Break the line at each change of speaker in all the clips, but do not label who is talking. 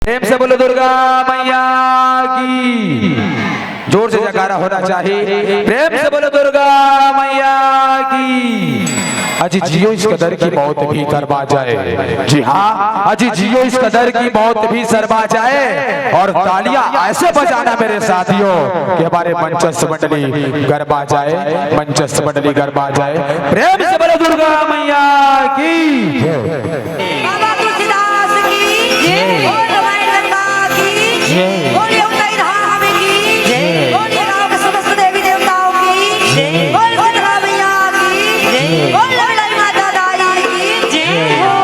प्रेम से बोलो दुर्गा मैया की। जोर से जयकारा होना चाहिए। प्रेम से बोलो दुर्गा मैया की। अजी जियो इस कदर की मौत भी शर्मा जाए। जी हाँ, अजी जियो इस कदर की मौत भी शर्मा जाए। और तालियां ऐसे बजाना मेरे साथियों कि हमारे मंचस्थ मंडली गरबा जाए, मंचस्थ मंडली गरबा जाए। प्रेम से बोलो दुर्गा मैया की।
बाबा तुलसीदास की जय, बोल भाई गंगा की जय, बोल उनका धाम की जय, बोल गांव के समस्त देवी देवताओं की जय, बोल दुर्गा मैया की जय, बोल लड़ाई माता दाई की जय हो।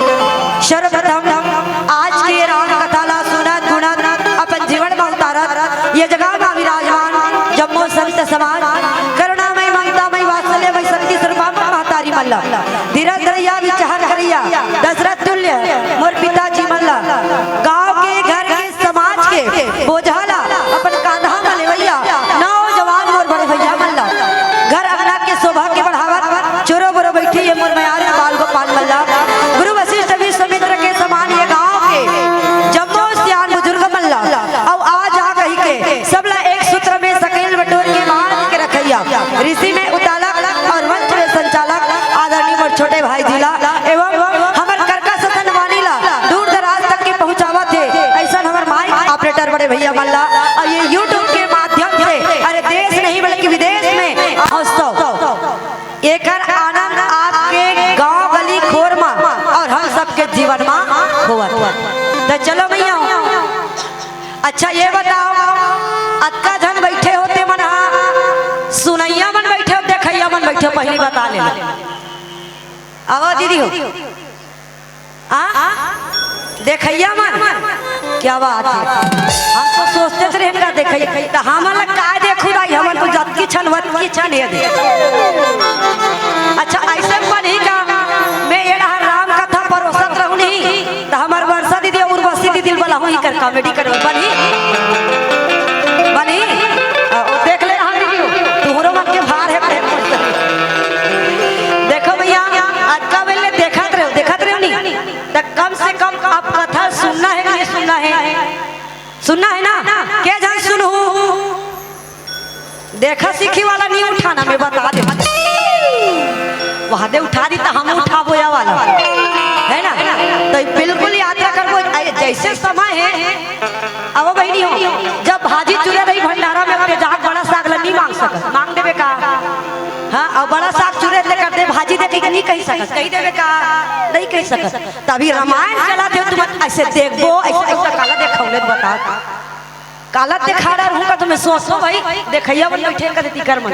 सर्वप्रथम आज के राम कथा ला सुनत गुणत अपन जीवन में उतारत ये जगह में विराजमान जम्मो संत समाज करुणामय ममतामय वात्सल्यमय शक्ति सर्वात्मा महतारी मल्ला धीरज धरैया विचार करिया दशरथ तुल्य मोर पिताजी मल्ला गांव के घर के समाज के बोझाला अपन कांधा में लेवैया नौजवान मोर बड़े भैया मल्ला घर अंगना के शोभा के बढ़ावा चोरो बोरो बैठी ये मोर मयार बाल गोपाल मल्ला गुरु वशिष्ठ विश्वामित्र के समान ये गांव के जम्मो सियान बुजुर्ग मल्ला और आज आ कही के सबला एक सूत्र में सकेल बटोर के बांध के रखैया ऋषि में उतालक और वंश में संचालक आदरणीय मोर छोटे भाई जिला एवं हमर करका सतन वानीला दूर दराज तक के पहुंचावा थे ऐसा हमर माइक ऑपरेटर बड़े भैया मल्ला और ये यूट्यूब के माध्यम से अरे देश नहीं बल्कि विदेश में एक आनंद आपके गांव गली खोर में और हम सबके जीवन में हुआ तो चलो भैया अच्छा ये बताओ अक्का जन बैठे होते मन सुनैया मन बैठे हो देखैया मन बैठे हो पहली बता ले आवा दीदी हो देखैया मन क्या बात है हम तो सोचते थे हमरा देखैया तो हमन ला का देखू रही हमन को जत की छन वत की छन ये दे अच्छा ऐसे बनी का मैं ये राम कथा परोसत रहू नहीं तो हमार वर्षा दीदी और उर्वशी दीदी वाला हुई कर कॉमेडी कर बनी बनी देख ले हम दीदी तुहरो मन के भार है देखो भैया आज का बेले देखत रहो नहीं तो कम से कम आप कथा सुनना है कि सुनना है ना क्या जान सुनू देखा सीखी वाला नहीं उठाना मैं बता दे वहां दे उठा दी तो हम उठा बोया वाला है ना तो बिल्कुल यात्रा करबो जैसे समय है अब बहनी हो जब भाजी चुरे रही भंडारा में अपने जाग बड़ा साग नहीं मांग सकत मांग देवे का हाँ और बड़ा साग चुरे ले कर दे भाजी दे के नहीं कही सकत कही देवे का नहीं कही सकत तभी रामायण चला थे तुम ऐसे देखबो ऐसा काला देखौले बता काला दिखा रहा हूँ तो मैं सोचो भाई देखैया मन बैठे कर देती कर मन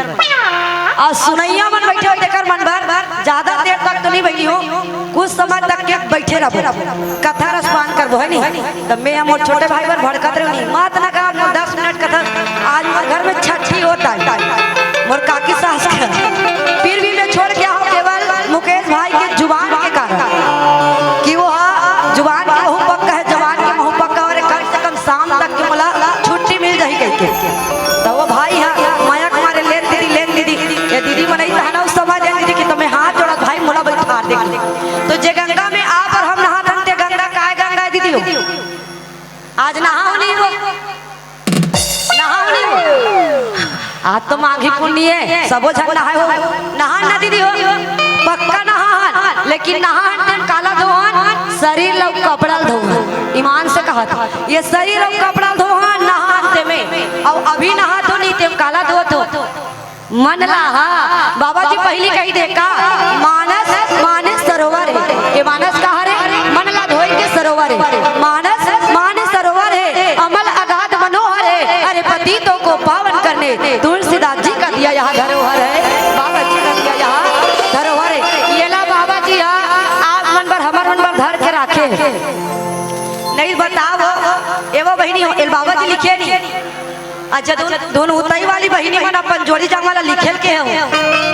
और सुनैया मन बैठे देकर मन भर ज्यादा देर तक तो नहीं बैठी हो कुछ समय तक के बैठे रहो कथा रसपान करबो है नहीं तब मैं मोर छोटे भाई बर भड़कत रही नहीं मात ना का 10 मिनट कथा आज घर में छठी होता है मोर काकी सास फिर भी मैं छोड़ गया हूँ केवल मुकेश भाई के जुबान के कारण कि वो जुबान के मुँह पक्का है जवान के मुँह पक्का और कम से कम शाम तक के मला छुट्टी मिल जाही कह के तो वो भाई है माया कुमारे लेन दीदी ये दीदी मनाई था उस समय दीदी की तो मैं हाथ जोड़ा भाई मोला बैठा दे तो जे गंगा में आप और हम नहा धनते गंगा का है गंगा दीदी हो आज नहाओ नहीं हो आज तो माघी पुण्य है सबो झन नहाए हो नहा ना दीदी हो पक्का नहा लेकिन नहा काला धोहन शरीर लोग कपड़ा धोहन ईमान से कहा था ये शरीर लोग कपड़ा धोहन नहाते में और अभी नहा तो नहीं ते काला धो तो मन लाहा बाबा जी पहली कही देखा मानस सरोवर है ये मानस कहा रे मन ला धोई के सरोवर है मानस सरोवर है अमल अगाध मनोहर है अरे पतितों को पावन करने तुलसीदास जी का दिया यहाँ धरोहर है बाबा जी का दिया यहाँ धरोहर है ये ला बाबा जी आप मन पर हमार मन पर धर के रखे नहीं बताओ एवं बहनी हो एल बाबा जी लिखे नहीं अच्छा दोनों उताई वाली बहनी मन अपन जोड़ी जंग वाला लिखेल के हो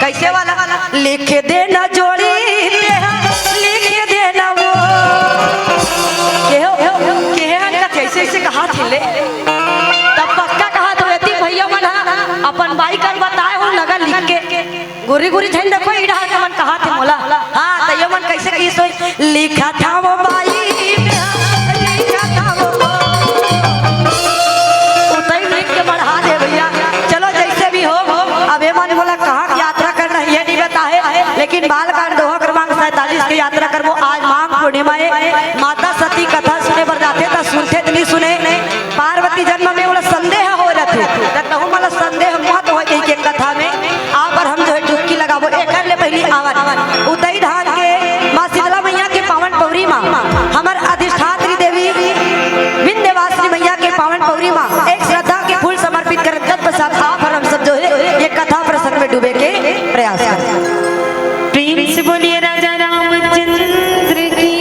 कैसे वाला लिख देना जोड़ी लिख देना वो कैसे कहा थे ले तब पक्का कहा तो रहती भैया मन अपन बाई कर बताए हो लगा लिख के गोरी झन देखो इड़ा मन कहा थे मोला हाँ तो ये मन कैसे की सोच लिखा था वो बाई लिखा था वो उतई लिख के बढ़ा दे भैया चलो जैसे भी हो अब ये मन बोला कहाँ यात्रा करना ये नहीं बता है लेकिन बालकांड दोहा क्रमांक 47 की यात्रा करबो आज माघ पूर्णिमा माता सती कथा सुने बर जाते तो सुनते नहीं सुने पार्वती जन्म में बोला संदेह हो रहे कहूँ मला संदेह मत हो गई के कथा में आप हम जो है डुबकी लगाबो एक ले पहली आवन उतई धान के माँ शीतला मैया के पावन पौरी माँ हमार अधिष्ठात्री देवी विंध्यवासिनी मैया के पावन पौरी माँ एक श्रद्धा के फूल समर्पित कर तत्पश्चात आप हम सब जो है ये कथा प्रसंग में डूबे के प्रयास करें।
प्रेम से बोलिए राजा रामचंद्र की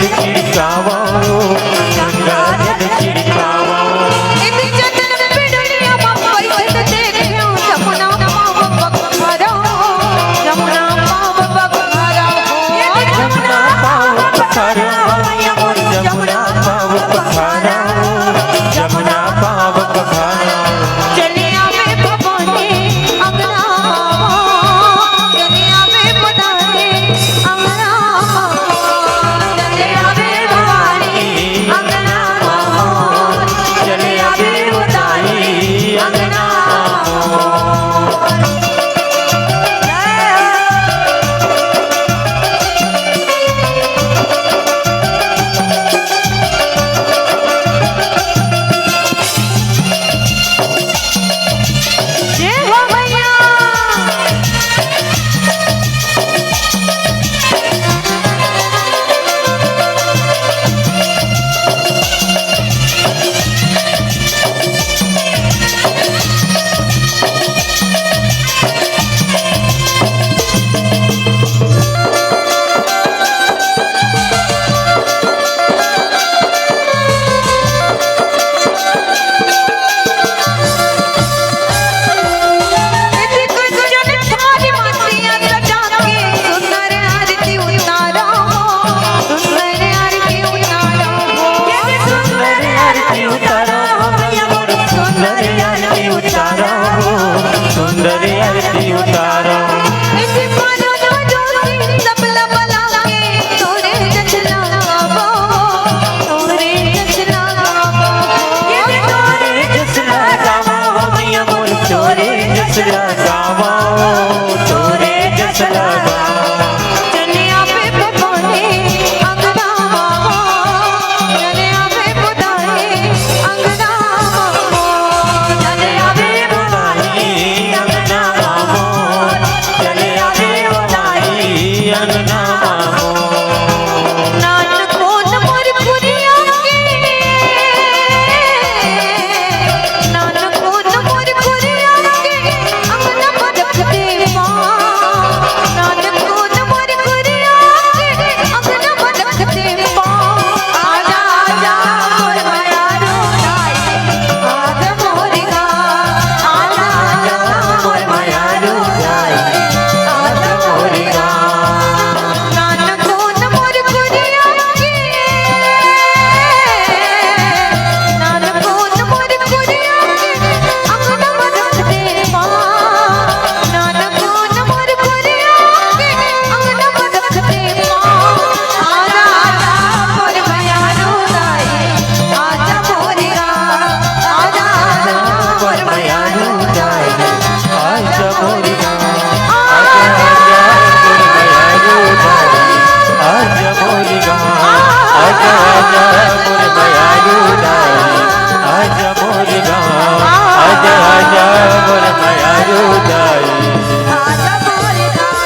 जल छिड़कावा गंगा जल छिड़कावा जमुना पाव पखारा जमुना पाव पखारा जमुना पाव पखारा
चलिया में भवानी अंगना चलिया में भवानी अंगना चलिया में भवानी अंगना चलिया में भवानी अंगना
सुंदर आरती उतारो तोरे जस लगावा तोरे जस लगावा
चलिया पे भवानी अंगना चलिया पे भवानी अंगना चलिया पे भवानी
अंगना मामो चले आवे वाई अंगना मामो
नानक कोन मोर पुरिया के नानक कोन मोर पुरिया के अंगना बजते नानक कोन मोर पुरिया के अंगना बजते आजा आजा मोर माया रोई आजा मोरिका आजा आजा मोर माया रोई आजा मोरिका नानक कोन मोर पुरिया के नानक कोन मोर पुरिया के अंगना बजते नानक कोन मोर पुरिया के अंगना बजते आजा आजा मोर माया रोई आजा मोरिका आजा आजा मोर माया रोई
आजा मोरिका आजा मोरिका आजा आजा मोर मायारू दाई आजा मोरिका आजा आजा मोर मायारू दाई
आजा मोरिका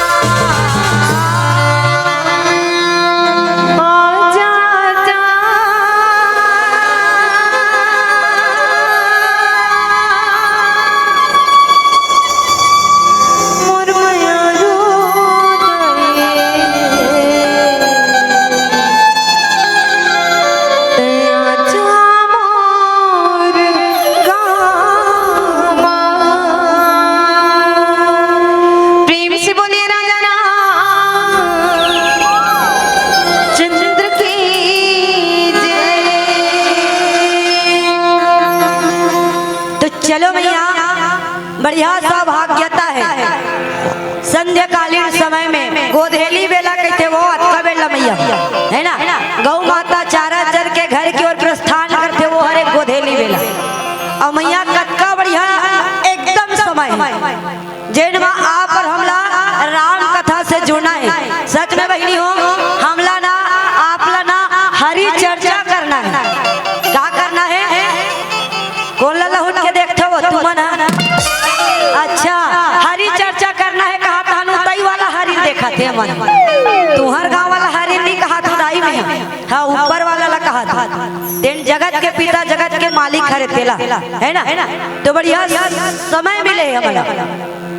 आजा आजा मोर माया प्रेम से बोलिए राजा चंद्र की जय। तो चलो भैया बढ़िया सौभाग्यता है संध्याकालीन समय में गोधेली बेला कहते वो अतका बेला मैया है ना गौ माता चारा चर के घर की ओर प्रस्थान करते वो हर एक गोधेली बेला और मैया कतका बढ़िया एकदम समय जैन माँ आप और हमला राम कथा से जुड़ना है सच में बहनी हो हमला ना आपला ना हरी चर्चा करना है क्या करना है कौन लल्ला उठ के देखते हो तुम ना अच्छा हरी चर्चा करना है कहा तानू तई वाला हरी देखा थे मन तुहर गांव वाला हरी नहीं कहा था दाई में हाँ ऊपर वाला ला कहा था तेन जगत के पिता जगत के मालिक हरे तेला है ना तो बढ़िया समय मिले हमारा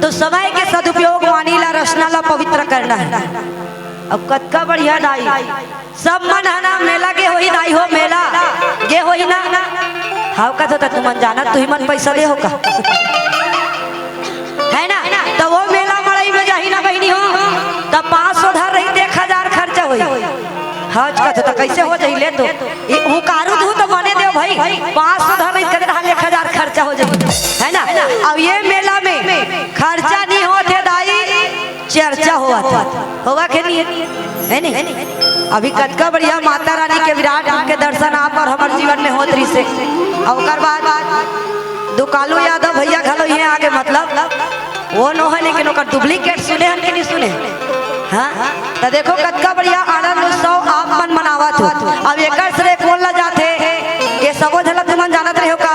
तो समय के सदुपयोग वाणी ला रचना ला पवित्र करना है अब कतका बढ़िया दाई सब मन है ना मेला के होई दाई हो मेला गे होई ना हाउ का तो तुम जाना तू ही मन पैसा दे हो का है ना तो वो मेला मड़ई में जाही ना बहनी हो तब 500 धर रही 1000 खर्चा होई हज का तो कैसे हो जाई ले तो हूँ कारू तू तो मने दे भाई 500 धर रही करे 1000 खर्चा हो जाई है ना अब ये मेला में खर्चा नहीं होते दाई चर्चा हुआ था होगा के नहीं है नहीं अभी कतका बढ़िया माता रानी के विराट रूप के दर्शन आप और हमारे जीवन में होत रही से और बाद दुकालू यादव भैया घलो ये आगे मतलब वो नो है लेकिन ओकर डुप्लीकेट सुने हन कि नहीं सुने हाँ तो देखो कतका बढ़िया आनंद उत्सव आप मन मनावत हो अब एक श्रेय कौन ला जाते ये सबो झलक तुमन जानत रहे हो का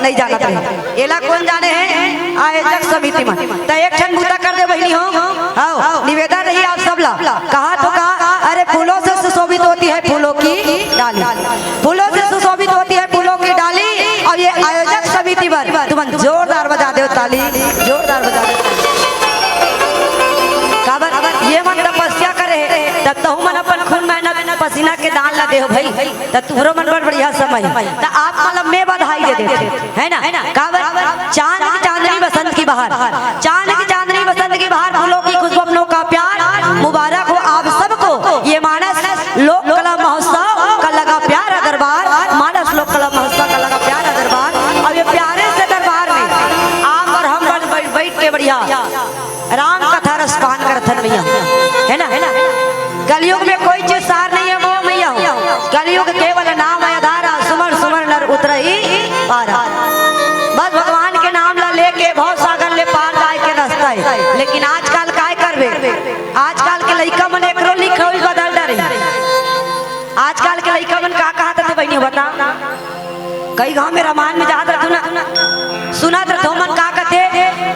नहीं जानत रहे एला कौन जाने हैं आयोजक समिति में तो एक क्षण बूता कर दे बहनी हो आओ निवेदन रही आप सब ला कहा तो कहा अरे फूलों से सुशोभित होती है फूलों की डाली फूलों से सुशोभित होती है फूलों की डाली और ये आयोजक समिति पर तुम जोरदार बजा दो ताली जोरदार बजा दो काबर ये मन तपस्या करे तब तो मन अपन खून मेहनत पसीना के दान ला दे हो भाई तब तुहरो मन बड़ बढ़िया समय तो आप मतलब में बधाई दे देते है ना काबर चांद की चांदनी बसंत की बहार चांद की चांदनी बसंत की बहार फूलों की खुशबू अपनों का प्यार मुबारक हो आप सबको ये मानस लोक कला महोत्सव का लगा प्यारा दरबार मानस लोक कला महोत्सव का लगा प्यारा दरबार अब ये प्यारे से दरबार में आप और हम बैठ के बढ़िया राम कथा रस पान करथन भैया है ना कलयुग में कोई चीज सार नहीं है वो मैया कलयुग केवल नाम है आधारा सुमर सुमर नर उतरही पारा बस भगवान के नाम ला लेके बहुत सागर ले पार जाए के रास्ता है लेकिन आजकल काय करबे आजकल के लइका मन एकरो लिखा हुई बदल डरे आजकल के लइका मन का कहा थे बहनी बता कई गांव में रामायण में जात रहतु ना सुनत रहतो मन का कहते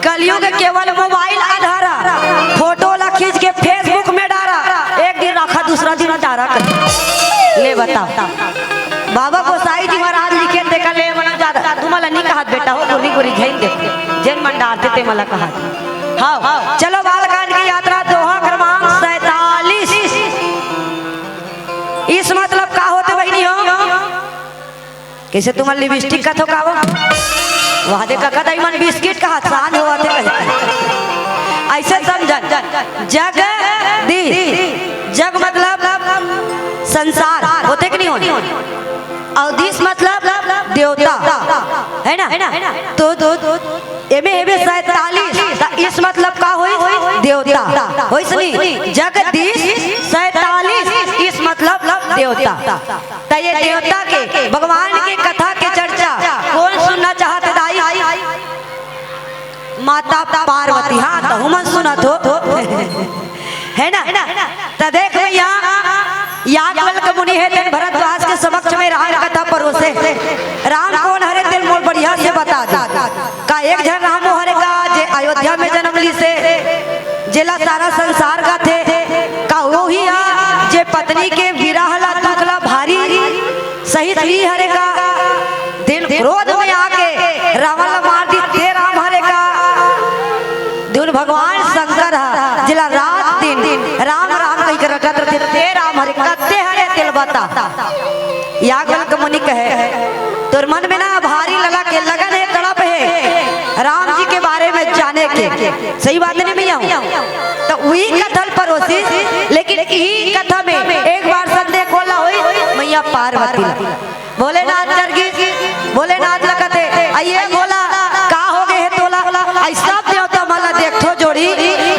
कलयुग केवल मोबाइल आधारा फोटो ला खींच के फेसबुक में डारा एक दिन रखा दूसरा दिन डारा कर ले बता बाबा गोसाई जी महाराज लिखे थे कल मन ज्यादा तुम्हारा नहीं कहा बेटा हो गोरी गोरी घेन दे जैन मन डालते थे मला कहा हाँ चलो बालकांड की यात्रा दोहा क्रमांक 47 इस मतलब का होते बहनी हो कैसे तुम लिपस्टिक का थोका हो वहां देखा कदा मन बिस्किट का हाथ हुआ थे ऐसे समझ जग दी जग मतलब संसार होते कि नहीं होते और दिस मतलब देवता है ना तो एमे 47 इस मतलब का होई देवता होइसनी जगदीश 47 इस मतलब देवता तो ये देवता के भगवान के कथा के चर्चा कौन सुनना चाहते दाई माता पार्वती हाँ तो हम सुना तो है ना तो देख भैया याज्ञवल्क्य मुनि है तेन भरद्वाज के समक्ष में राम कथा परोसे राम कौन हरे तेन मोल बढ़िया से बता दे का एक जन राम हरे का जे अयोध्या में जन्म ली से जेला सारा संसार का थे का वो ही जे पत्नी के विरहला दुखला भारी सहित ही हरे का दिल क्रोध में आके रावण मार दी ते राम हरे का दुन भगवान शंकर जिला रात दिन राम राम कही कर रखा थे ते राम हरे कते हरे तिल बता याज्ञवल्क्य मुनि कहे तोर मन में ना भारी लगा के लगन है तड़प है राम जी के बारे में जाने के सही बात नहीं भैया तो वही कथल परोसी लेकिन यही कथा में एक बार संदेह खोला हुई मैया पार्वती भोलेनाथ जरगी भोलेनाथ लगते आइए बोला का हो गए है तोला ऐसा देवता माला देखो जोड़ी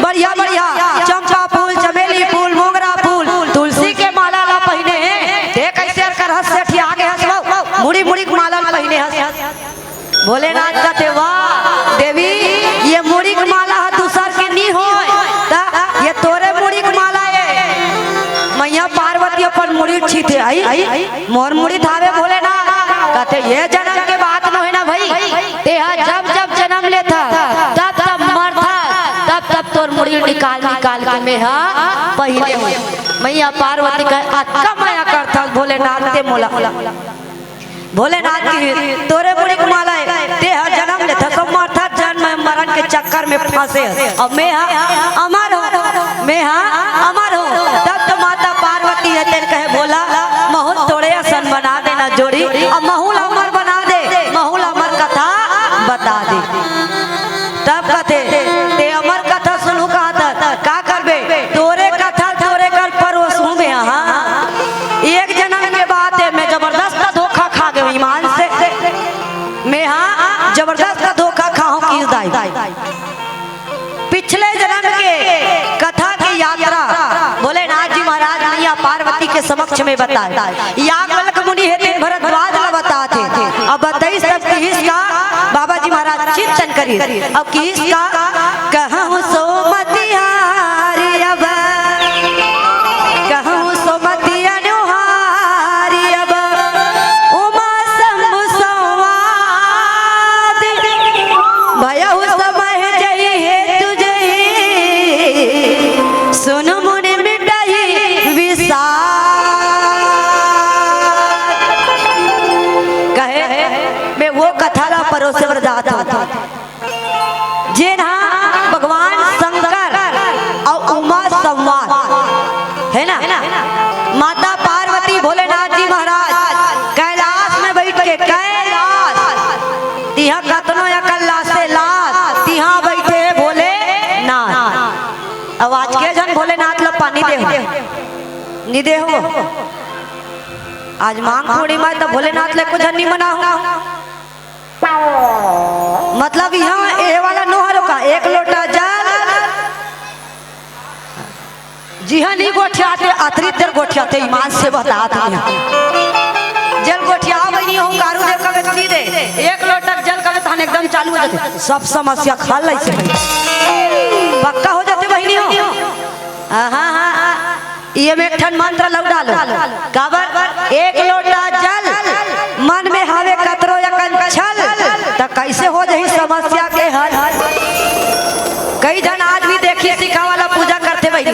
बढ़िया बढ़िया चंपा फूल चमेली फूल मोगरा फूल तुलसी के माला ला पहने हैं देख कैसे कर हंस से आगे हंस मुड़ी मुड़ी माला पहने हंस भोलेनाथ कहते वाह देवी ये मुड़ी की माला दूसर के नहीं हो ये तोरे मुड़ी की माला है मैया पार्वती अपन मुड़ी छीते आई मोर मुड़ी धावे भोलेनाथ कहते ये जन्म के बात न है ना भाई तेहा जब जब जन्म लेता तब तब मरता तब तोर मुड़ी निकाल के में पहले मैया पार्वती का अक्का माया करता भोलेनाथ ते मोला भोलेनाथ की तोरे मुड़ी की माला है तेहा जन्म लेता सब मरता जन्म मरण मरण के चक्कर में फंसे अब मैं अमर हो, मैं अमर हो। तब तो माता पार्वती है तेन कहे बोला महू तोड़े असन बना देना जोड़ी और महूल अमर बना दे, महूल अमर कथा बता दे। तब कहते ते अमर कथा सुनू कहा था का करबे तोरे कथा तोरे कर परोसू में। हाँ एक जन्म के बाद है मैं जबरदस्त धोखा खा गई ईमान से, मैं हाँ जबरदस्त धोखा खाऊं किस दाई। पिछले जन्म के कथा की यात्रा भोलेनाथ जी महाराज मैया पार्वती के समक्ष में बताए। याज्ञवल्क मुनि हेते भरद्वाज ल बताते थे। अब बताई सब किसका बाबा जी महाराज चिंतन करिए। अब किसका कहूँ सोमतिहारी अब कहूँ सोमति अनुहारी अब उमा शंभु संवाद भयहु समय जई है तुझे सुन मुनि मिटहि विषाद। कहे मैं वो कथा ला परोसे बर जाता था जिन भगवान शंकर और उमा संवाद है ना। माता पार्वती भोलेनाथ जी महाराज कैलाश में बैठ के कैलाश तिहा कतनो या कैलाश से लाश तिहा बैठे है भोलेनाथ। अब आज के जन भोलेनाथ लो पानी दे नहीं दे हो आज मांग थोड़ी मैं तो भोलेनाथ ले कुछ नहीं मना हो। मतलब यहाँ ये वाला नोहरों का एक लोटा जल जी हाँ नहीं गोठियाते अतिरिक्त जल गोठियाते ईमान से बताते हैं जल गोठिया नहीं हो गारू देव का व्यक्ति दे एक लोटा जल का थान एकदम चालू हो जाते सब समस्या खाल लाई से पक्का हो जाते वही नहीं हो। हाँ ये में एक ठन मंत्र लग डालो काबर एक लोटा जल मन में हावे कतरो या कंचल तो कैसे हो जाही समस्या के हल। कई जन आज भी देखिए सिखा वाला पूजा करते भाई।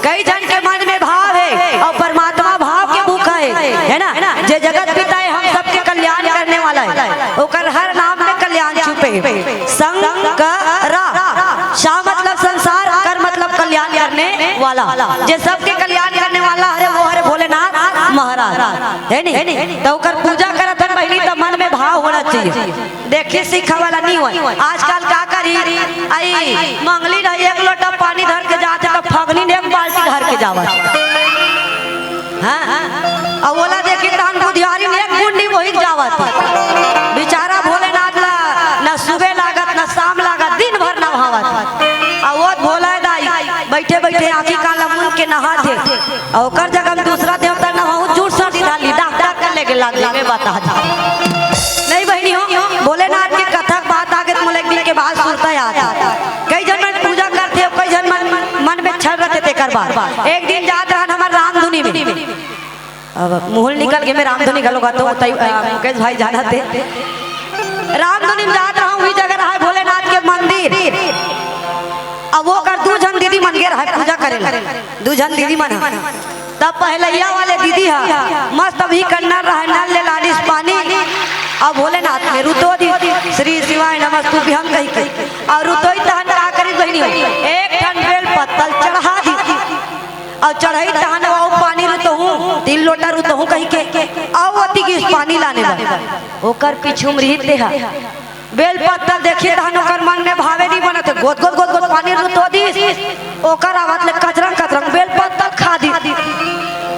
कई जन के मन में भाव है और परमात्मा भाव के भूखा है ना। जे जगत पिता है हम सबके कल्याण करने वाला है ओकर हर नाम में कल्याण छुपे। संकरा शा मतलब संसार कर मतलब कल्याण करने वाला जे सबके कल्याण करने वाला है वो है भोलेनाथ महाराज है नहीं। तो ओकर पूजा करत हन बहनी तो मन में भाव होना चाहिए। देखिए सीखा वाला नहीं हो आजकल का करी आई मंगली रही एक लोटा पानी धर के जाते तो फगनी ने एक बाल्टी धर के जावा। हाँ और बोला देखी तहन बुधियारी ने एक गुंडी वही जावत बेचारा भोलेनाथ ला न सुबह लागत न शाम लागत दिन भर न भावत। और वो भोला दाई बैठे बैठे आँखी काला मुन के नहा थे और कर जगह दूसरा देवता नहाऊ झूठ सर्दी डाली डॉक्टर कर लेके लागे बता नहीं बहनी हो। भोलेनाथ की कथा बात आगे तुम एक दिन के बाद सुनता याद कई जन मन पूजा करते कई जन मन में छल रहे थे करवा। एक दिन जात रहा हमारे रामधुनी में अब मुहल निकल के मैं रामधुनी गलोगा तो मुकेश भाई जाना थे रामधुनी में जात रहा हूँ जगह रहा है भोलेनाथ के मंदिर। अब वो कर दू जन दीदी मन के रहा पूजा करे दू जन दीदी मन तब पहलैया वाले दीदी है मस्त अभी करना रहा नल ले लालिस पानी। अब भोलेनाथ ने रुतो दी श्री शिवाय नमस्तुभ्यं हम कही और रुतोई तहन का करी बहनी एक ठन बेल पत्तल चढ़ा दी और चढ़ाई तहन वो पानी रुतो हूँ 3 लोटा रुतो हूँ कही के और अति की पानी लाने लगा ओकर पीछू मृत देहा बेल पत्तल देखिए तहन ओकर मन में भावे नहीं बनत गोद गोद गोद गोद पानी रुतो दी ओकर आवत ले कचरंग कचरंग बेल पत्तल खा दी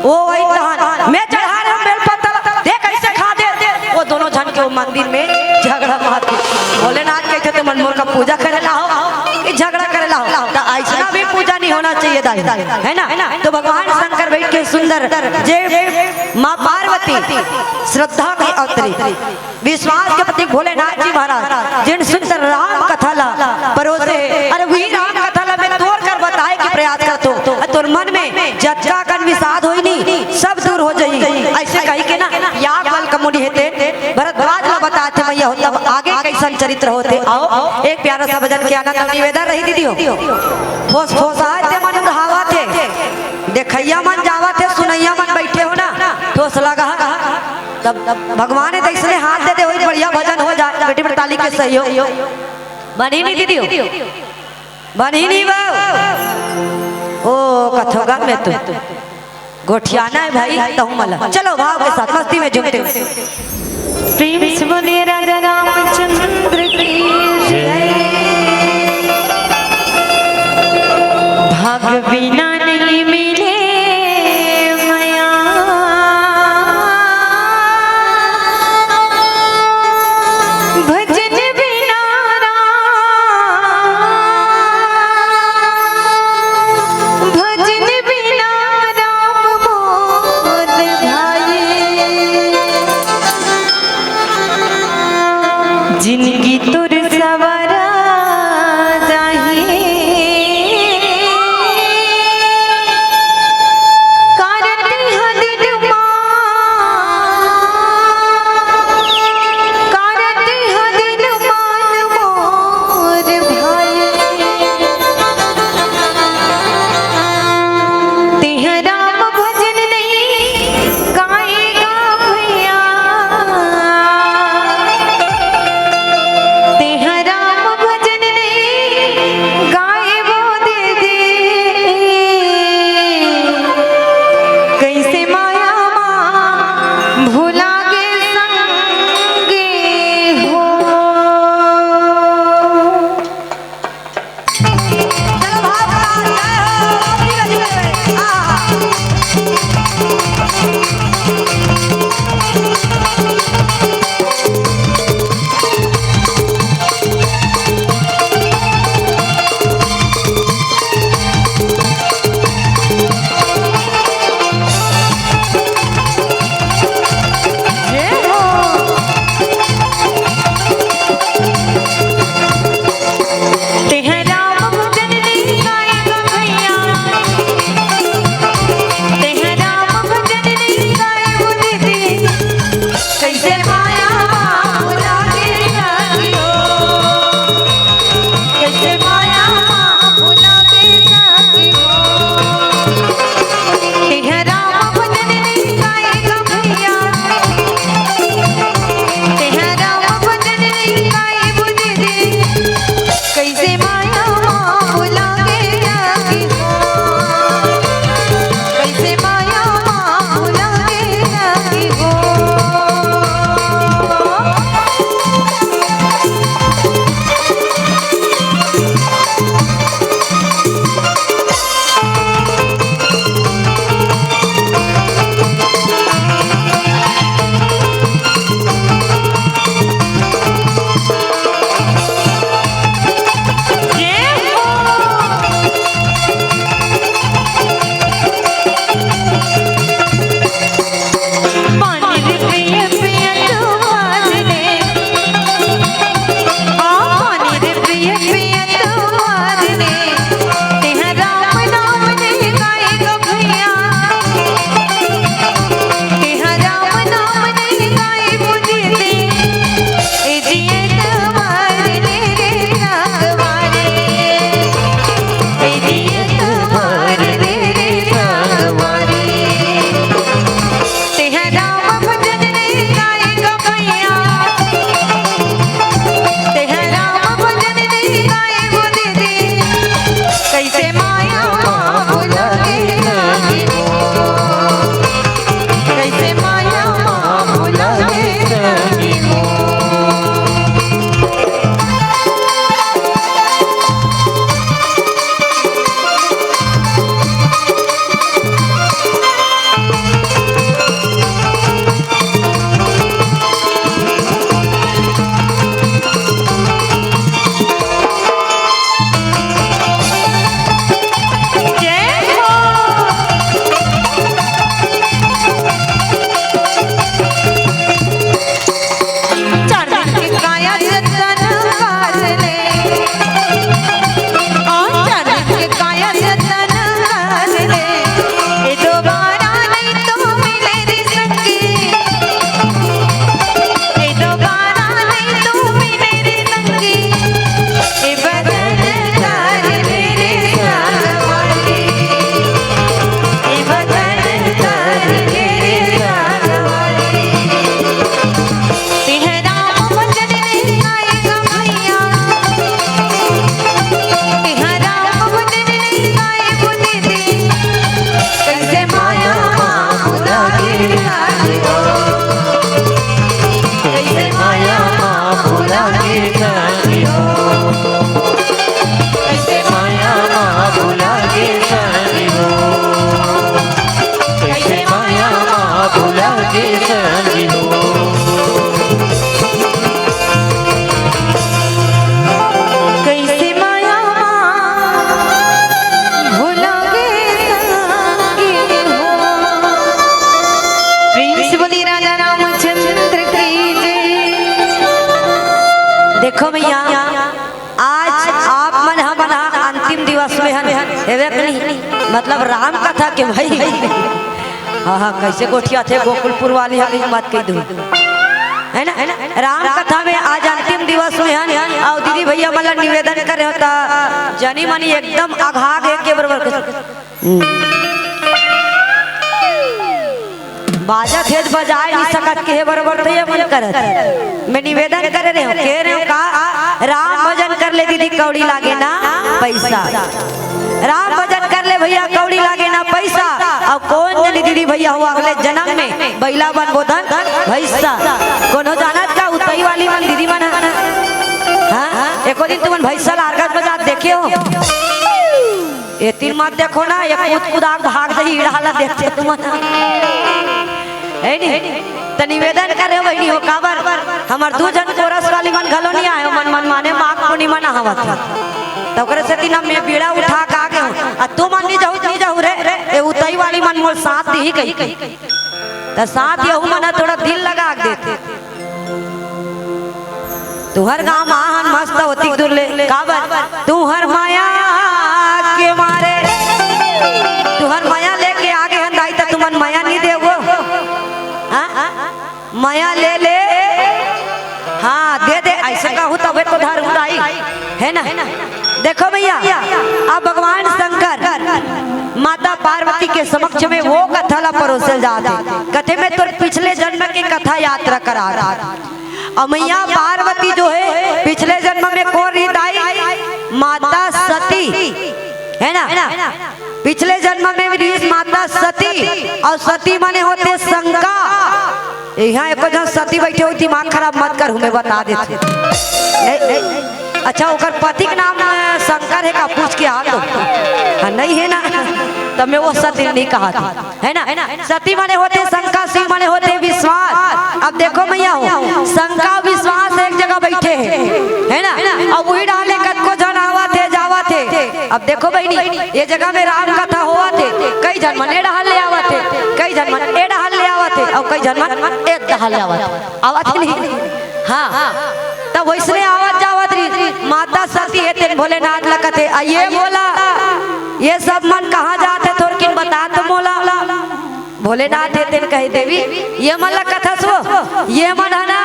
वो वही तहन मैं चढ़ा रहा बेल पत्तल देख कैसे खा दे वो दोनों जन के मंदिर में झगड़ा मार भोलेनाथ कहते थे मनमोर का पूजा करेला हो कि झगड़ा करेला हो तो ऐसा भी पूजा नहीं होना चाहिए दाई है ना। तो भगवान शंकर बैठ के सुंदर जे माँ पार्वती श्रद्धा की अवतरी विश्वास के प्रतीक भोलेनाथ जी महाराज जिन सुंदर राम कथा ला परोसे अरे वही राम कथा ला में तोड़ कर बताए कि प्रयास कर तो तोर मन में जज्जा कन विषाद होई नहीं सब दूर हो जाई ऐसे कही के ना याज्ञवल्क मुनि हेते भरद्वाज ला बताते मैया हो तब आगे कैसन चरित्र होते। आओ एक प्यारा सा भजन के आनंद निवेदन रही दीदी हो फोस फोसाते मन उड़ावा थे देखैया मन जावा थे सुनैया मन बैठे हो ना ठोस लगा तब भगवान ने इसलिए हाथ दे दे वही बढ़िया भजन हो जाए बेटी ताली के सहयोग बनी नहीं दीदी बनी नहीं बाऊ ओ कथोगा में तू गोठियाना है भाई तहु मला चलो भाव के साथ मस्ती में झूमते हुए प्रेम से बोले राजा रामचंद्र की जय भाग बिना नहीं मिले माया भजन बिना राम भजन बिना राम मोर भाई जिंदगी तुर सवारा भजन देखो भैया आज आप मन हम अंतिम दिवस में हन हेवे कनी मतलब राम कथा के भाई हाँ हाँ कैसे गोठिया थे गोकुलपुर वाली हमें बात कही दूँ है ना राम कथा में आज अंतिम दिवस में हन और दीदी भैया मतलब निवेदन करे होता जनी मनी एकदम अघाग के बराबर बाजा थे बजाए नहीं सकत के बराबर थे मन करत मैं निवेदन करे रहे कह रहे हो का राम भजन कर ले दीदी कौड़ी लागे ना पैसा राम भजन कर ले भैया कौड़ी लागे ना पैसा अब कौन जनी दीदी भैया हुआ अगले जन्म में बैला बन बोधन भैसा कौन हो जाना का उतई वाली मन दीदी मन हां एको दिन तुमन भैसा लारगत बजा देखे हो ये तीन मत देखो ना एक कूद कुदाक भाग दही इड़ाला देखते तुमन है नी त निवेदन करे वही हो काबर हमर दू जन कोरस वाली मन घलो नहीं आयो मन मन माने माक कोनी मन हवत त ओकरे से दिन में बीड़ा उठा का आगे आ तू मन नहीं जाऊ रे ए उतई वाली मन मोर साथ दी कही त साथ यहू मन थोड़ा दिल लगा देते तुहर गांव महान मस्त होती दूर ले काबर तुहर माया के मारे तुहर माया लेके आगे हंदाई त तुमन माया नहीं देवो माया ले हाँ दे ऐसे कहूँ तबे तो धर उड़ाई है ना देखो भैया अब भगवान शंकर माता पार्वती के समक्ष में वो कथा ला परोसल जाते कथे में तो पिछले जन्म की कथा यात्रा करा और मैया पार्वती जो है पिछले जन्म में कौन रीताई माता सती है ना पिछले जन्म में भी माता सती और सती माने होते शंका यहाँ एक जन सती बैठे हो दिमाग खराब मत कर हमें बता देते अच्छा ओकर पति के नाम शंकर है का पूछ के आ दो नहीं है ना तब मैं वो सती नहीं कहा था है ना सती माने होते शंका शिव माने होते विश्वास अब देखो मैया हो शंका विश्वास एक जगह बैठे है ना अब वही डाले कद को जन आवा थे जावा थे अब देखो बहनी ये जगह में राम कथा हुआ थे कई जन मन डाल ले आवा थे कई जन मन ए डाल ले आवा थे और कई जन मन एक डाल ले आवा थे नहीं हाँ तब वैसने आवाज जावत रही माता सती है तेन भोलेनाथ लगते ये बोला ये सब मन कहाँ जाते थोड़किन बता तो मोला भोलेनाथ है तेन कहे देवी ये मन कथा सो ये मन है ना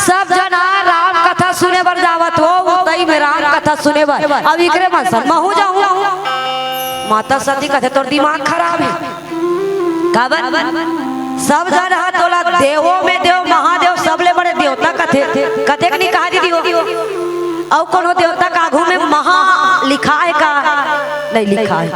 सब जना राम कथा सुने बर जावत हो उतई में राम कथा सुने बर अब इकरे मन शर्मा हो जाऊं माता सती कहते तोर दिमाग खराब है काबर सब जन हाथ तोला देवों में देव महादेव सबले बड़े देवता कथे कथे नहीं कहा दीदी हो और कोनो देवता का आगू में महा लिखा है का नहीं लिखा है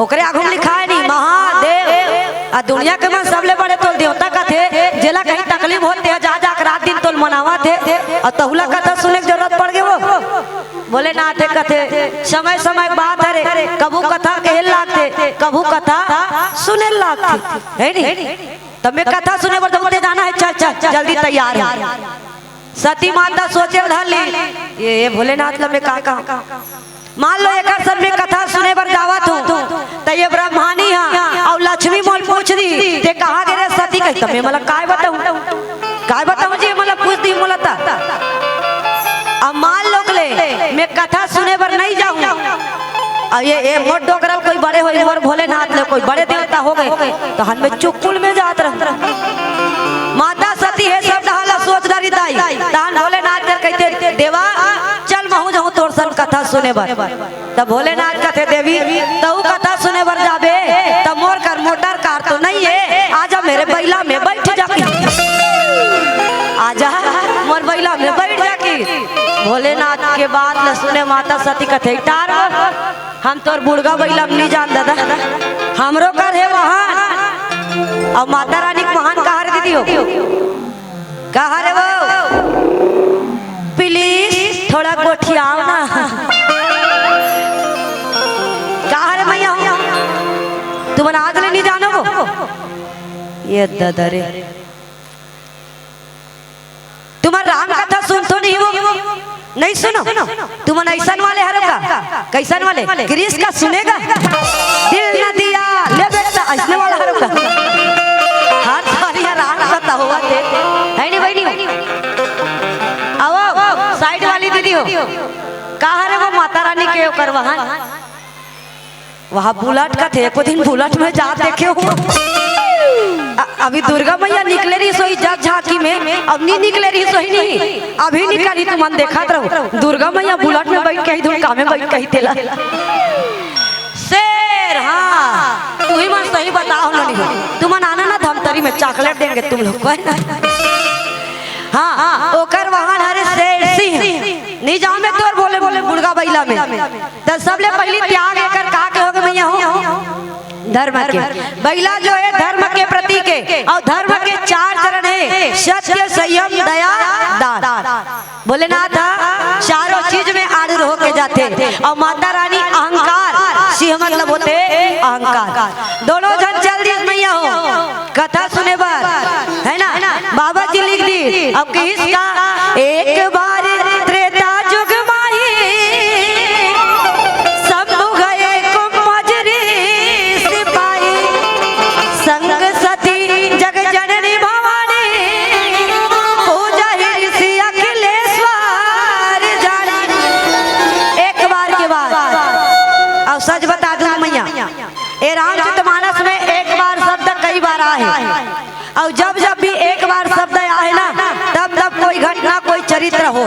ओकरे आगू में लिखा है नहीं महादेव आ दुनिया के मन सबले बड़े तोल देवता कथे जेला कहीं तकलीफ होते है जा जा रात दिन तोल मनावा थे और तहुला कथा सुनने की जरूरत पड़ गई वो बोले ना थे कथे समय समय बात है कबू कथा कहे लागते कबू कथा सुने लागते है नहीं तब मैं कथा सुने पर दौड़ते जाना है चल चल जल्दी तैयार है सती माता सोचे धर ली ये भोलेनाथ लम्बे का मान लो एक सब में कथा सुने पर जावत हूँ तो ये ब्रह्मानी है और लक्ष्मी मोल पूछ दी ते कहा गे सती कही तब मैं मतलब काय बताऊं जी मतलब पूछ दी मोलता अब मान लो ले मैं कथा सुने पर नहीं जाऊँ ये मोट डोकरल कोई बड़े हो और भोलेनाथ ले कोई बड़े देवता हो गए तो हम में चुकुल में जात रह माता सती है सब ढाला सोच डरी दाई तान भोलेनाथ कर कहते देवा चल महू जाऊं तोर सन कथा सुने बर तब भोलेनाथ कहते देवी तू कथा सुने बर जाबे तब मोर कर मोटर कार तो नहीं है आजा मेरे बैला में बैठ जाके आजा मोर बैला में बैठ जाके भोलेनाथ के बाद न सुने माता सती कथे टार हम तोर बुढ़गा बैला नहीं जान दादा हमरो कर है वहां और माता रानी महान कहा रे दीदी हो कहा रे वो प्लीज थोड़ा गोठियाओ ना कहा रे मैया तुम आज ले नहीं जानो वो ये दादा रे तुम्हारा राम कथा सुन तो नहीं वो नहीं सुनो तुम ऐसा वाले हर का कैसन वाले ग्रीस का सुनेगा दिल न दिया ले बेटा ऐसने वाला हर का हर सारी राम कथा हुआ थे है नहीं भाई नहीं आओ साइड वाली कहा रे वो माता रानी के ओकर वहाँ बुलेट का थे, एको दिन बुलेट में जा देखे हो। अभी दुर्गा मैया निकले रही सोई जग झांकी में, अब नहीं निकले रही सोई नहीं, अभी निकली तुम मन देखा रहो दुर्गा मैया बुलेट में बैठ के ही धुनका में बैठ के ही तेला शेर। हाँ तू ही मन सही बताओ ना, तुम आना ना धमतरी में चॉकलेट देंगे तुम लोग को। हाँ ओकर वहां हरे शेर सिंह निजाम में तोर बोले बोले बुड़गा बैला में तो सबले पहली त्याग एकर का के होगे मैया हो धर्म के। बैला जो है धर्म के प्रतीक है और धर्म के 4 चरण है, सत्य संयम दया दान। भोलेनाथ चारों चीज में आरूढ़ होके जाते और माता रानी अहंकार, सिंह मतलब होते अहंकार। दोनों जन चल दी मैया हो कथा सुने बार है ना, बाबा जी लिख दी अब किसका एक बार त्रेता जुग माही शंभु गए कुंभजरी सिपाही संग सती जग जननी भवानी पूजा ऋषि अखिलेश्वर जानी। एक बार के बाद अब सच बता दूं मैया, ए रामचरितमानस में एक बार शब्द कई बार आए और जब जब भी एक बार शब्द आए ना तब तब कोई घटना कोई चरित्र हो।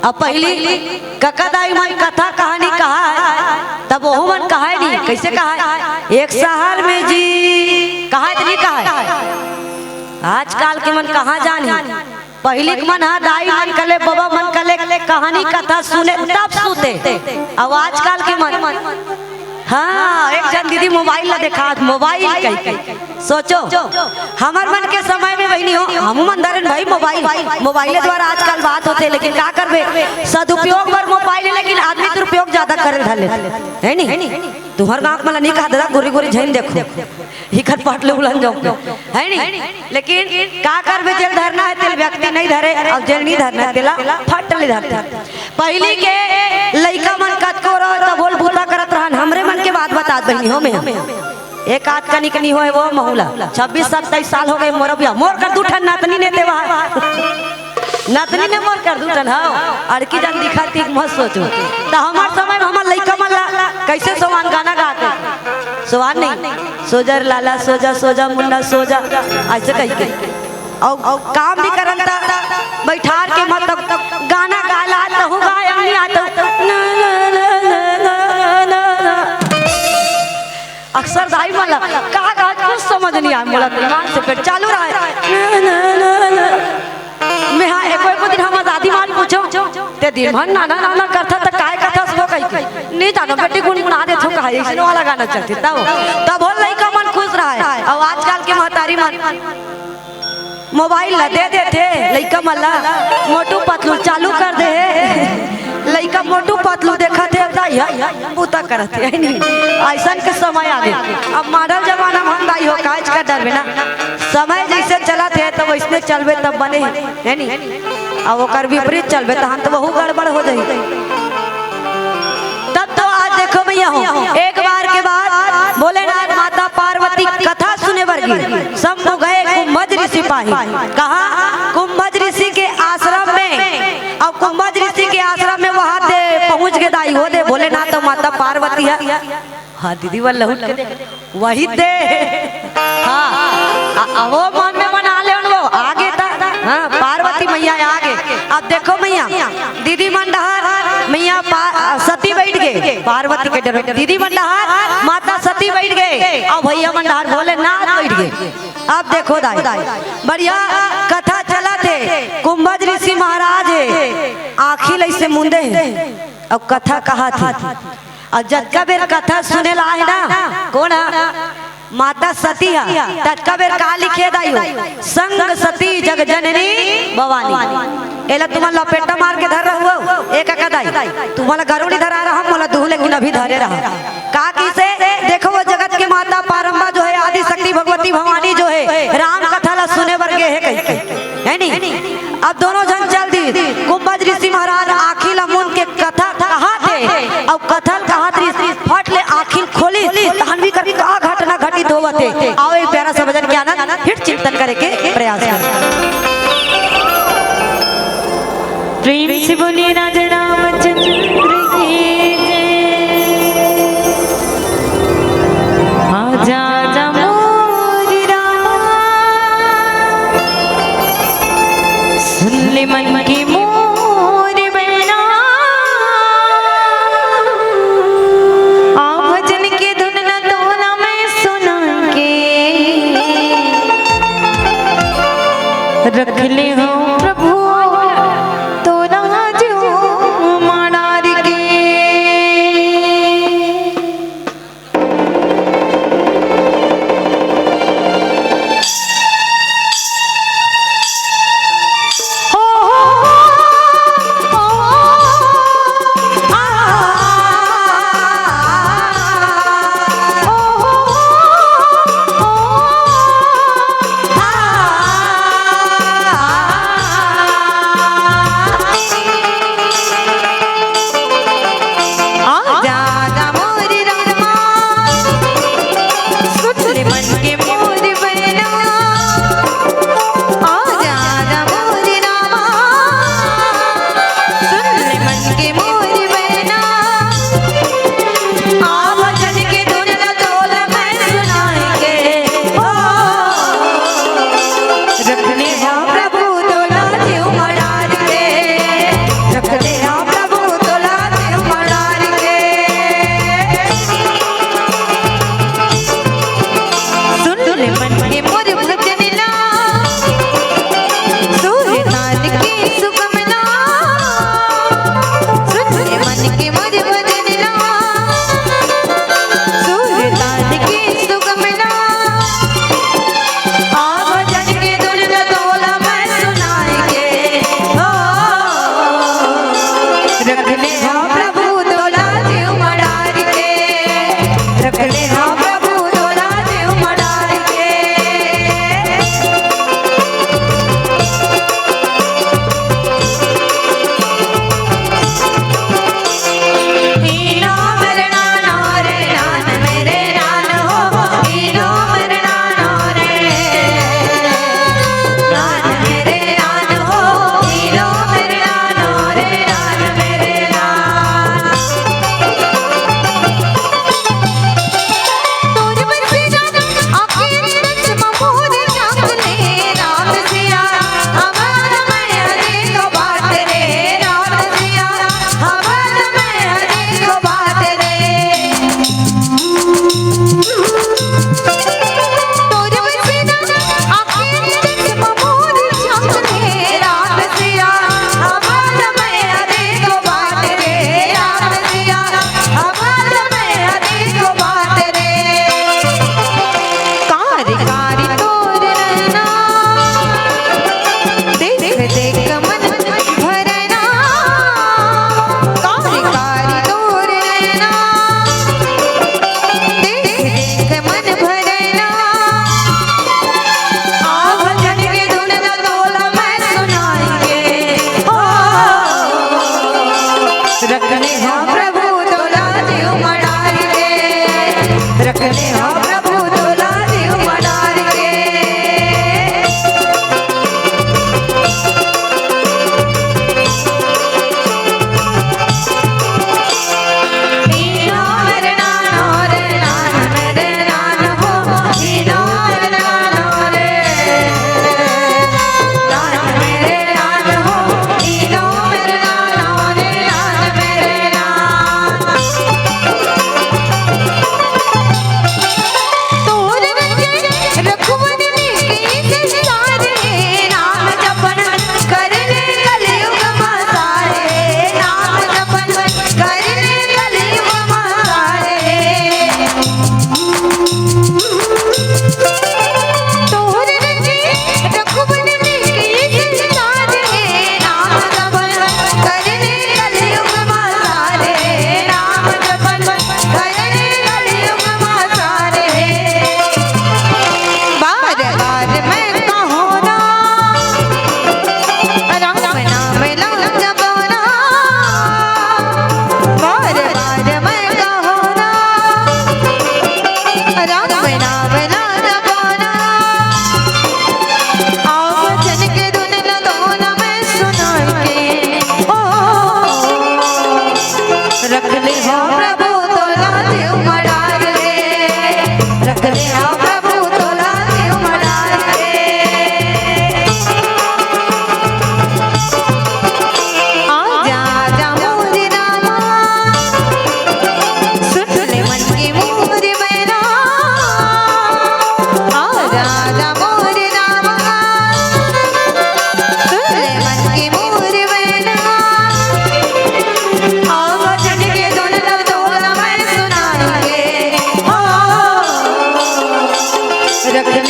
अब पहली ककादाई माई कथा कहानी कहा है तब वो मन कहा है नहीं, कैसे कहा है एक शहर में जी कहा है नहीं कहा है। आजकल के मन कहाँ जानी, पहले के मन दाई मन कले बाबा मन कले कहानी कथा सुने तब सुते, अब आजकल के मन हाँ एक जन दीदी मोबाइल ला देखा मोबाइल कही सोचो हमार मन के समय में वही नहीं हो हम मन धरन भाई मोबाइल द्वारा आजकल बात होते, लेकिन क्या करबे सदुपयोग पर मोबाइल है लेकिन आदमी दुरुपयोग ज्यादा करे धले है नहीं। तुम्हार गाँव में नहीं कहा दादा गोरी गोरी झन देखो हिखत पट ले उलन जाओ है नहीं, लेकिन क्या करबे जेल धरना है तेल व्यक्ति नहीं धरे और जेल नहीं धरना है तेला फट ले धरते। पहली के लइका मन कतको रहो तो बोल भूला करत रहन, हमरे मन के बात बता बहनी हो में एक आध कनी कनी हो वो महुला 26-27 साल हो गए मोर बिया मोर कर दूठन नातनी ने देवा नातनी ने मोर कर दूठन हां अड़की जन दिखाती मत सोचो। तो हमार समय में हमार लइका मन कैसे सोवान गाना गाते, सोवान नहीं सोजर लाला सोजा सोजा मुन्ना सोजा ऐसे कह के और काम भी करन बैठार के मतलब गाना गाला तो हो गाय नहीं आता अक्सर दाई मला कहा कुछ समझ नहीं आया मोला दिमाग से पेट चालू रहा है मैं हाँ एको दिन हम दादी मान पूछो ते दिन भर नाना नाना करता तो काय कथा सो कही नहीं जानो बेटी गुनगुना दे थो कहा ऐसे वाला गाना चलती तब बोल लइका मन खुश रहा है। और आजकल के महतारी मन मोबाइल ला दे देते लइका मल्ला मोटू पतलू चालू कर दे लइका मोटू पतलू देखा थे बूता करते है नहीं, ऐसा के समय आ गए। अब मॉडल जमाना में दाई हो काज का डर ना समय जैसे चला थे तब वैसे चलबे तब बने है नहीं, अब ओकर विपरीत चलबे तो हम तो बहु गड़बड़ हो जाई। तब तो आज देखो भैया हो एक बार के बाद भोलेनाथ माता पार्वती कथा सुने वर्गी शंभु गए कुंभज ऋषि पाही कहा कुंभज ऋषि के आश्रम में, और कुंभज ऋषि के आश्रम में वहां दे पहुंच गए दाई हो दे भोलेनाथ तो माता पार्वती है हाँ दीदी वाला वही दे हाँ वो मन में बना ले वो आगे था हाँ पार्वती मैया आगे। अब देखो मैया दीदी मंडहार मैया सती बैठ गए पार्वती के डर दीदी मंडहार माता सती बैठ गए और भैया मंडहार भोलेनाथ बैठ गए। अब देखो दाई बढ़िया कथा चला थे कुंभज ऋषि महाराज आखिल ऐसे मुंदे अब कथा कहा थी और जटका बेर कथा सुने ला है ना कौन माता सती है तटका बेर का लिखे दाई संग सती जग जननी भवानी एला तुम्हारा लपेटा मार के धर रहो एक दाई तुम्हारा घरों नहीं धरा रहा मोला दूह लेकिन अभी धरे रहा का की से देखो वो जगत के माता पारंबा जो है आदि शक्ति भगवती भवानी जो है राम कथा ला सुने वर्गे है कहीं है नहीं। अब दोनों जन चल दी कुंभज ऋषि महाराज आखिल अमुन के कथा कहा थे और कथन कहा ऋषि फट ले आखिल खोली तहन भी कभी का घटना घटित होवते आओ एक प्यारा सा भजन के आनंद फिर चिंतन करे के प्रयास करें। प्रेम से बोलिए राजा रामचंद्र की जय। आजा आजा मोरी रामा, सुन ले मन की मोरी बहना, आ भजन के धुन न तोला मैं सुना के रख ले हो प्रभु तो राजो मानार के। हो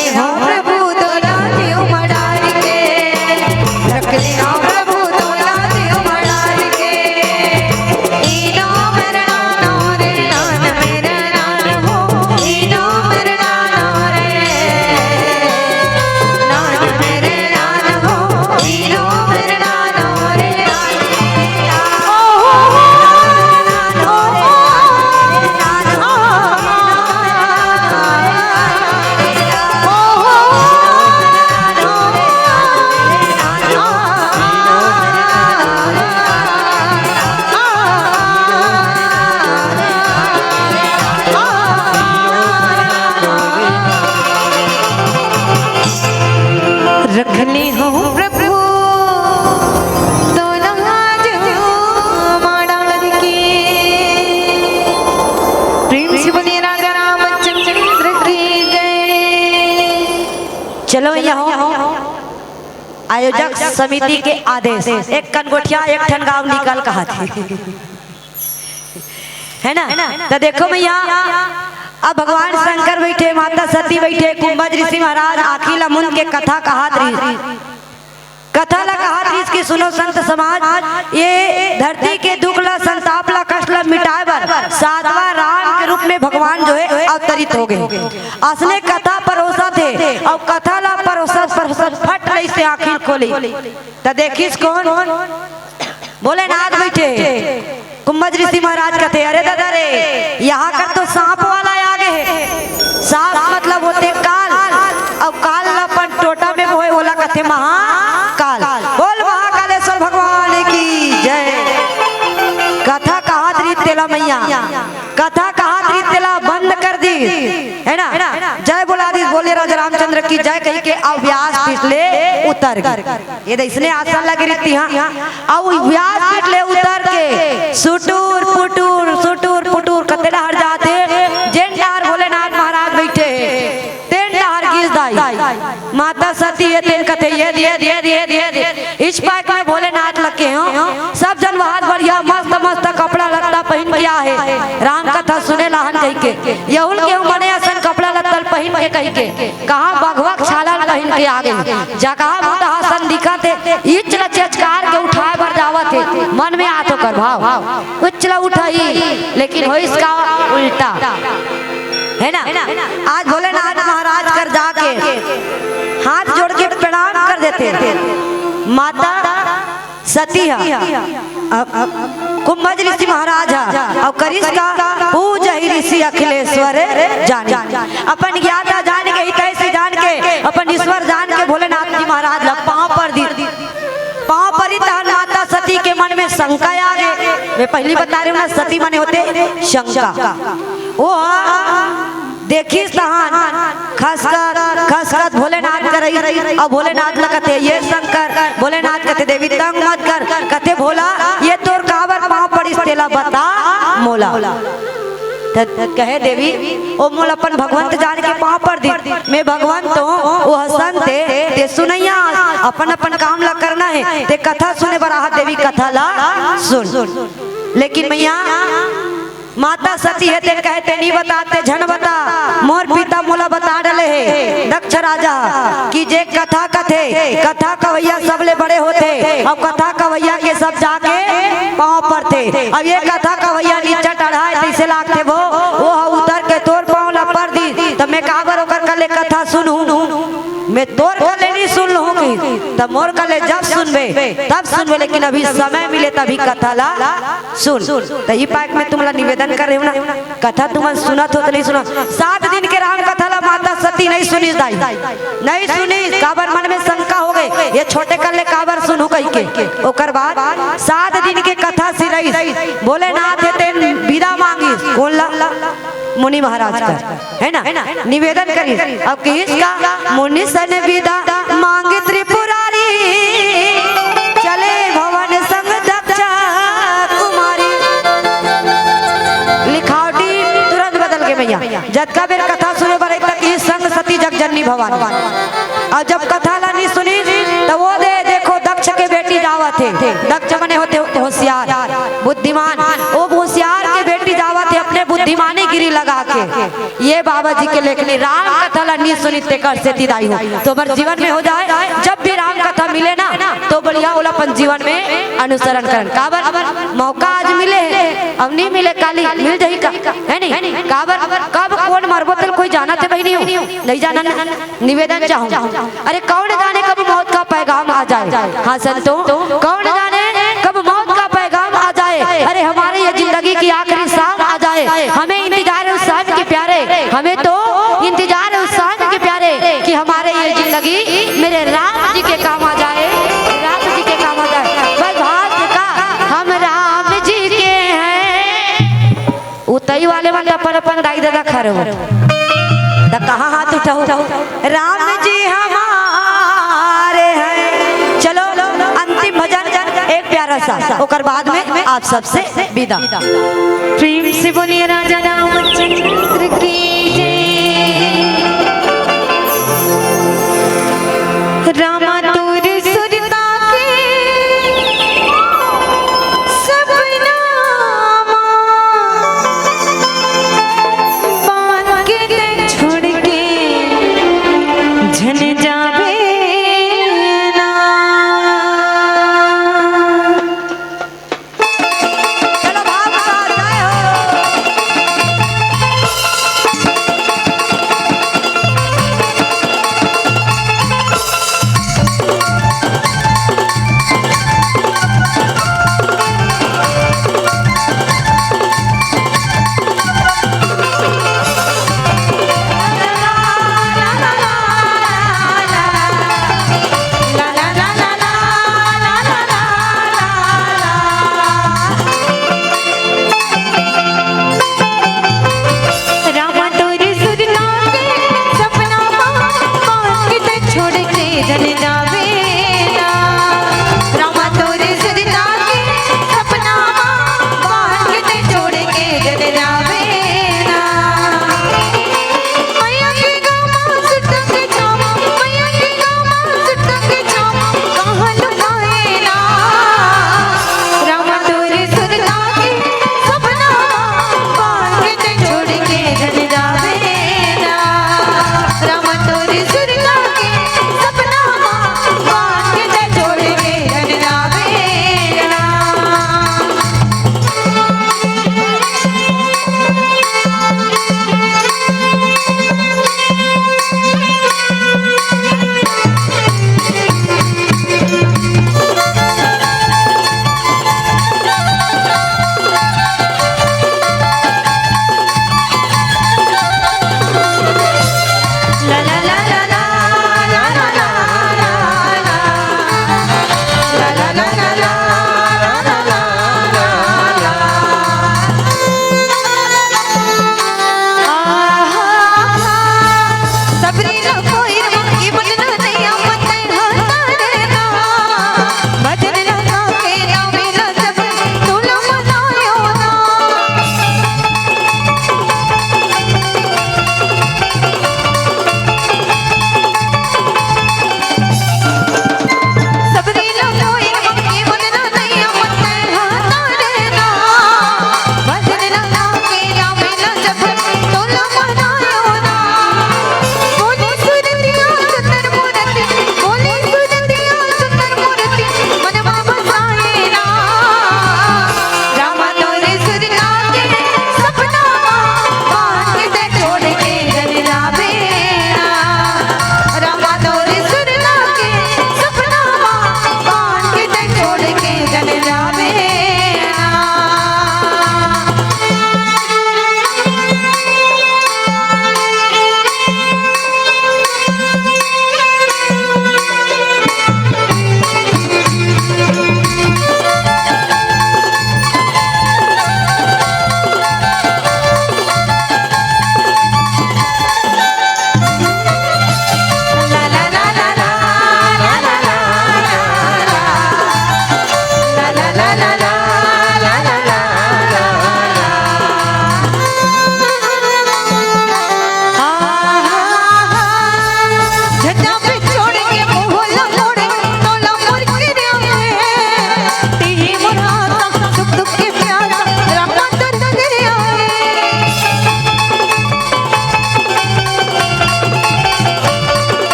ले हो प्रभु तोला जीव मडार के रख ले हो प्रभु तोला जीव मडार के इनो मेरा नाम रे नाम मेरा नाम हो इनो मेरा नाम रे नाम मेरे नाम हो इनो मेरा नाम रे रखने हो प्रभु दोनों हाथ माडार के प्रेम से बोले राजा रामचंद्र की जय। चलो यहाँ आयोजक समिति के आदेश एक कनगोठिया एक ठन गाँव निकाल कहा थे है ना। तो देखो भैया अब भगवान शंकर बैठे माता सती बैठे कुंभज ऋषि महाराज आखिला मुन के कथा कहात रही कथा ला कहात रही इसकी सुनो संत समाज। ये धरती के दुख ला संताप ला कष्ट ला मिटाए बर सातवां राम के रूप में भगवान जो है अवतरित हो गए। असले कथा परोसा थे और कथा ला परोसा फट रही से आखिर खोली तो देखिस कौन बोले नाथ बैठे कुंभज ऋषि महाराज कहते अरे दादा रे यहाँ कर तो सांप वाला आगे है। सांप मतलब होते काल और काल अपन टोटा में बोए बोला कहते महाकाल। बोल महाकालेश्वर भगवान की जय। कथा कहा त्री तेला मैया कथा कहा त्री तेला बंद कर दी है ना। जय बोला दी बोले राजा रामचंद्र की जय कही के अब व्यास पिछले उतर गए। ये इसने आसन लगी रहती अब व्यास पिछले उतर के सुटूर पुटूर कते हर जाते जेन डार भोलेनाथ महाराज बैठे तेन डार गिस दाई माता सती है तेन कते ये दिए इस पाक में भोलेनाथ लगे हो सब जन बहुत बढ़िया मस्त कपड़ा लत्ता पहन के है राम कथा सुने लाहन कही के यहुल के मने असन कपड़ा लत्ता पहन के कही के कहा भगवक छाला पहन के आ गई जगह मुदा हसन दिखाते इचला चचकार के उठाए बर जावत है मन में आतो कर भाव उचला उठाई लेकिन हो इसका उल्टा है ना। आज भोलेनाथ महाराज कर जाके हाथ जोड़ के प्रणाम कर देते माता सती कुंभज ऋषि महाराज और करिस का पूजा ऋषि अखिलेश्वर जान अपन ज्ञाता जान के हित से जान के अपन ईश्वर जान के भोलेनाथ जी महाराज पाँव पर दी पाँव पर ही माता सती के मन में शंका आ गए। मैं पहली बता रही हूँ ना सती माने होते शंका वो देखी खसखस भोलेनाथ कर रही और भोलेनाथ लगते ये शंकर भोलेनाथ कहते देवी तंग मत कर कहते भोला ये तोर कावर पाँव पड़ी तेला बता मोला कहे देवी ओ मोल अपन भगवंत जान के पाँव पर दी मैं भगवंत हूँ वो हसन ते सुनैया अपन अपन काम ला करना है ते कथा सुने बराह देवी कथा ला सुन लेकिन मैया माता सती है तेन कहते नहीं बताते झन बता मोर पिता मोला बता डले है दक्ष राजा की जे कथा कथे कथा कवैया सबले बड़े होते अब कथा कवैया के सब जाके पाँव पर थे अब ये कथा कवैया नीचा चढ़ाए तीसे लागते वो उतर के तोर पाँव ला पर दी तब मैं काबर होकर कल कथा सुनू मैं तोर कले नहीं सुन लूंगी तब मोर कले जब सुनबे तब सुनबे लेकिन अभी समय मिले तभी कथा ला सुन तो ये पाक में तुमला निवेदन कर रहे हो ना कथा तुम सुना तो नहीं सुना 7 दिन के राम कथा ला माता सती नहीं सुनी दाई नहीं सुनी काबर मन में शंका हो गए ये छोटे कले काबर सुनू कही के ओकर बाद 7 दिन के कथा सिरई भोलेनाथ तेन विदा मांगी कौन ला मुनि महाराज का है ना निवेदन करी अब किसका मुनि सन विदा मांगे त्रिपुरारी चले भवन संग दक्षा कुमारी लिखावटी तुरंत बदल के भैया जब का बेर कथा सुने बारे तक ही संग सती जगजननी भवानी और जब कथा ला नहीं सुनी तो वो देखो दक्ष के बेटी जावत थे दक्ष मने होते होशियार बुद्धिमान वो होशियार के बेटी जावत थे अपने बुद्धिमानी गिरी लगा के ये बाबा जी के लेखनी राम कथा लनी सुनी तेकर से तिदाई हो तो हमारे जीवन में हो जाए। जब भी राम कथा मिले ना तो बढ़िया वाला अपन जीवन में अनुसरण करन। काबर मौका आज मिले अब नहीं मिले काली मिल जाही का है नहीं। काबर कब कौन मरबो तल कोई जाना थे भाई नहीं जाना। निवेदन चाहूँ अरे कौन जाने कब मौत का पैगाम आ जाए। हाँ संतो कौन जाने कब मौत का पैगाम आ जाए। अरे हमारे ये जिंदगी की आखिरी सांस आ जाए। हमें इंतजार है उस शाम के प्यारे हमें तो इंतजार है उस शाम के प्यारे कि हमारे ये जिंदगी मेरे राम जी के काम आ जाए। राम जी के काम आ जाए। भाग्य का हम राम जी के हैं उतई वाले वाले अपन दाई दादा खड़े हो तो कहाँ हाथ उठाओ राम जी हमारे हैं। चलो अंतिम भजन एक प्यारा सा ओकर बाद में आप सबसे विदा। प्रेम से बोलिए राजा रामचंद्र की जय। रामा तोर सुरता के सब नामा बांध के छोड़ के झन जावे ना। चलो भाव का जय हो।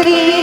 की